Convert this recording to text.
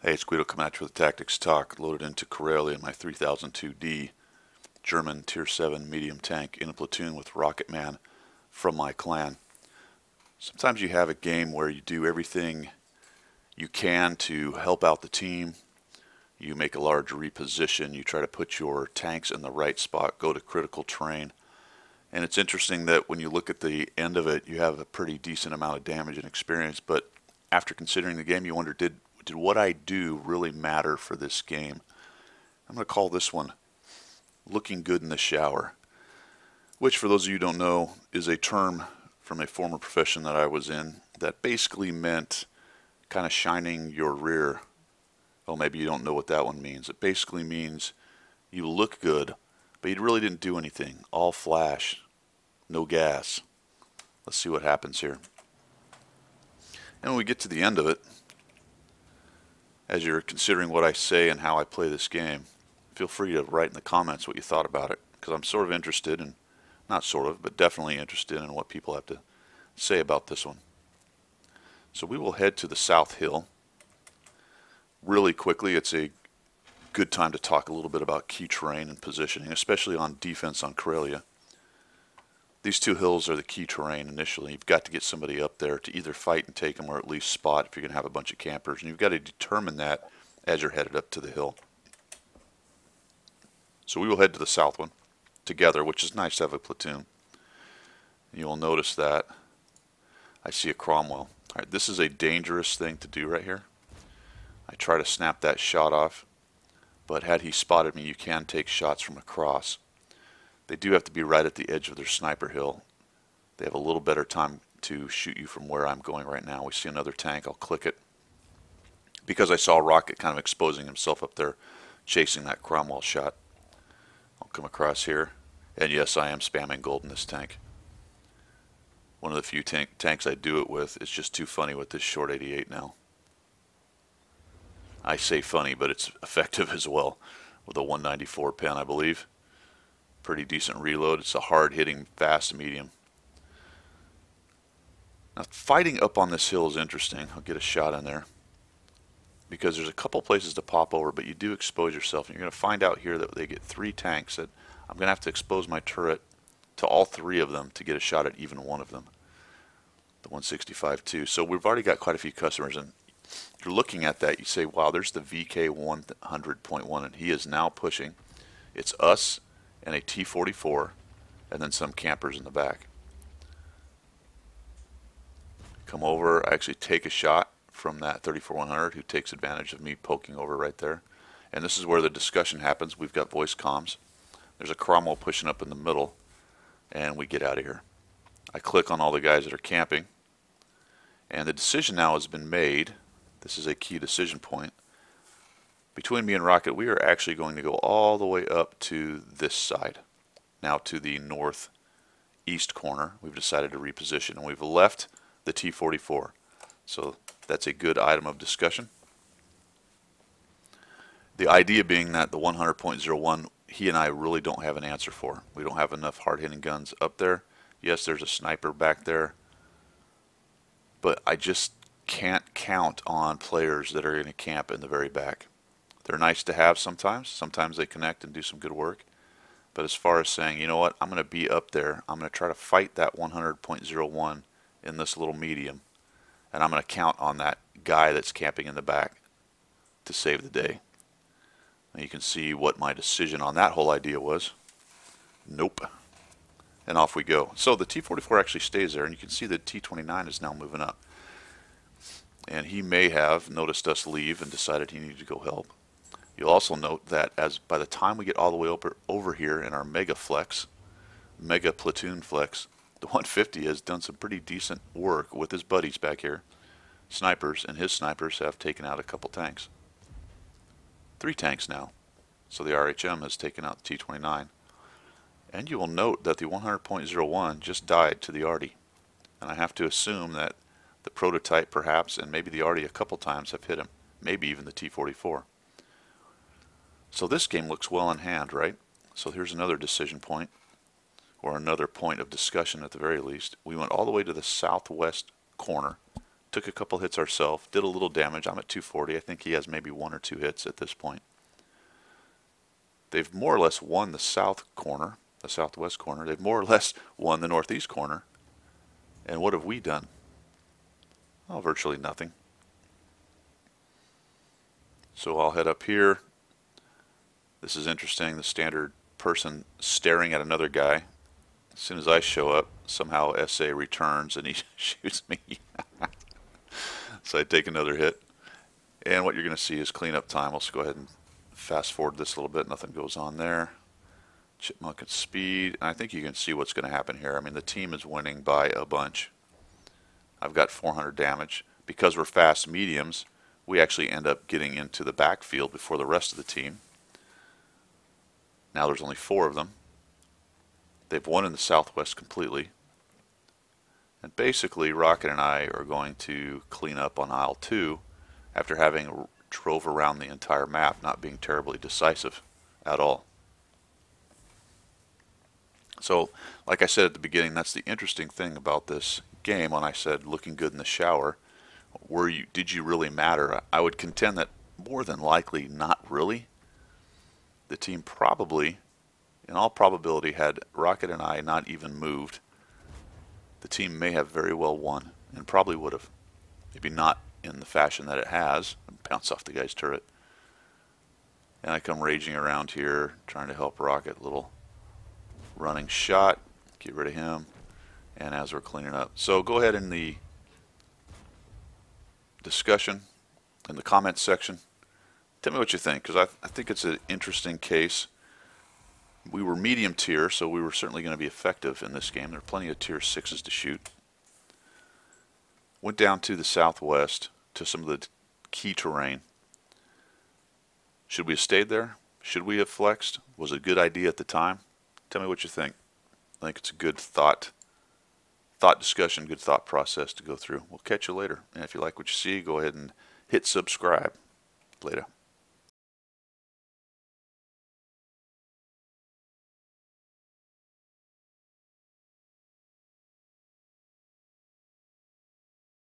Hey, it's Guido coming at you with Tactics Talk, loaded into Karelia in my 3002D German Tier 7 medium tank in a platoon with Rocket Man from my clan. Sometimes you have a game where you do everything you can to help out the team. You make a large reposition, you try to put your tanks in the right spot, go to critical terrain. And it's interesting that when you look at the end of it, you have a pretty decent amount of damage and experience, but after considering the game, you wonder, did what I do really matter for this game? I'm going to call this one looking good in the shower, which for those of you who don't know is a term from a former profession that I was in that basically meant kind of shining your rear. Well, maybe you don't know what that one means. It basically means you look good, but you really didn't do anything. All flash, no gas. Let's see what happens here. And when we get to the end of it, as you're considering what I say and how I play this game, feel free to write in the comments what you thought about it, because I'm sort of interested, and not sort of, but definitely interested in what people have to say about this one. So we will head to the South Hill. Really quickly, it's a good time to talk a little bit about key terrain and positioning, especially on defense on Karelia. These two hills are the key terrain initially. You've got to get somebody up there to either fight and take them or at least spot if you're going to have a bunch of campers. And you've got to determine that as you're headed up to the hill. So we will head to the south one together, which is nice to have a platoon. And you will notice that I see a Cromwell. All right, this is a dangerous thing to do right here. I try to snap that shot off, but had he spotted me, you can take shots from across. They do have to be right at the edge of their sniper hill. They have a little better time to shoot you from where I'm going right now. We see another tank. I'll click it. Because I saw Rocket kind of exposing himself up there, chasing that Cromwell shot. I'll come across here. And yes, I am spamming gold in this tank. One of the few tanks I do it with. It's just too funny with this short 88 now. I say funny, but it's effective as well with a 194 pen, I believe. Pretty decent reload. It's a hard-hitting, fast medium. Now, fighting up on this hill is interesting. I'll get a shot in there because there's a couple places to pop over, but you do expose yourself. And you're going to find out here that they get 3 tanks. That I'm going to have to expose my turret to all 3 of them to get a shot at even one of them. The 165 too. So we've already got quite a few customers, and you're looking at that. You say, wow, there's the VK 100.1, and he is now pushing. It's us and a T-44, and then some campers in the back. Come over, I actually take a shot from that 34-100 who takes advantage of me poking over right there. And this is where the discussion happens. We've got voice comms. There's a Cromwell pushing up in the middle, and we get out of here. I click on all the guys that are camping, and the decision now has been made. This is a key decision point. Between me and Rocket, we are actually going to go all the way up to this side. Now to the northeast corner. We've decided to reposition, and we've left the T-44. So that's a good item of discussion. The idea being that the 100.01, he and I really don't have an answer for. We don't have enough hard-hitting guns up there. Yes, there's a sniper back there, but I just can't count on players that are going to camp in the very back. They're nice to have sometimes. Sometimes they connect and do some good work. But as far as saying, you know what, I'm going to be up there. I'm going to try to fight that 100.01 in this little medium. And I'm going to count on that guy that's camping in the back to save the day. And you can see what my decision on that whole idea was. Nope. And off we go. So the T-44 actually stays there. And you can see the T-29 is now moving up. And he may have noticed us leave and decided he needed to go help. You'll also note that as by the time we get all the way over here in our mega platoon flex, the 150 has done some pretty decent work with his buddies back here. Snipers, and his snipers have taken out a couple tanks. 3 tanks now. So the RHM has taken out the T-29. And you will note that the 100.01 just died to the Arty. And I have to assume that the prototype perhaps, and maybe the Arty a couple times have hit him. Maybe even the T-44. So this game looks well in hand, right? So here's another decision point, or another point of discussion at the very least. We went all the way to the southwest corner took a couple hits ourselves, did a little damage. I'm at 240. I think he has maybe 1 or 2 hits at this point. They've more or less won the south corner, the southwest corner. They've more or less won the northeast corner. And what have we done? Oh, virtually nothing. So I'll head up here. This is interesting, the standard person staring at another guy. As soon as I show up, somehow SA returns and he shoots me. So I take another hit. And what you're going to see is cleanup time. Let's go ahead and fast forward this a little bit. Nothing goes on there. Chipmunk at speed. And I think you can see what's going to happen here. I mean, the team is winning by a bunch. I've got 400 damage. Because we're fast mediums, we actually end up getting into the backfield before the rest of the team. Now there's only 4 of them. They've won in the southwest completely. And basically, Rocket and I are going to clean up on aisle 2 after having drove around the entire map, not being terribly decisive at all. So, like I said at the beginning, that's the interesting thing about this game. When I said looking good in the shower, did you really matter? I would contend that more than likely not really. The team probably, in all probability, had Rocket and I not even moved, the team may have very well won, and probably would have. Maybe not in the fashion that it has. Bounce off the guy's turret. And I come raging around here, trying to help Rocket. Little running shot. Get rid of him. And as we're cleaning up. So go ahead in the discussion, in the comments section. Tell me what you think, because I think it's an interesting case. We were medium tier, so we were certainly going to be effective in this game. There are plenty of tier 6s to shoot. Went down to the southwest to some of the key terrain. Should we have stayed there? Should we have flexed? Was it a good idea at the time? Tell me what you think. I think it's a good thought discussion, good thought process to go through. We'll catch you later. And if you like what you see, go ahead and hit subscribe. Later.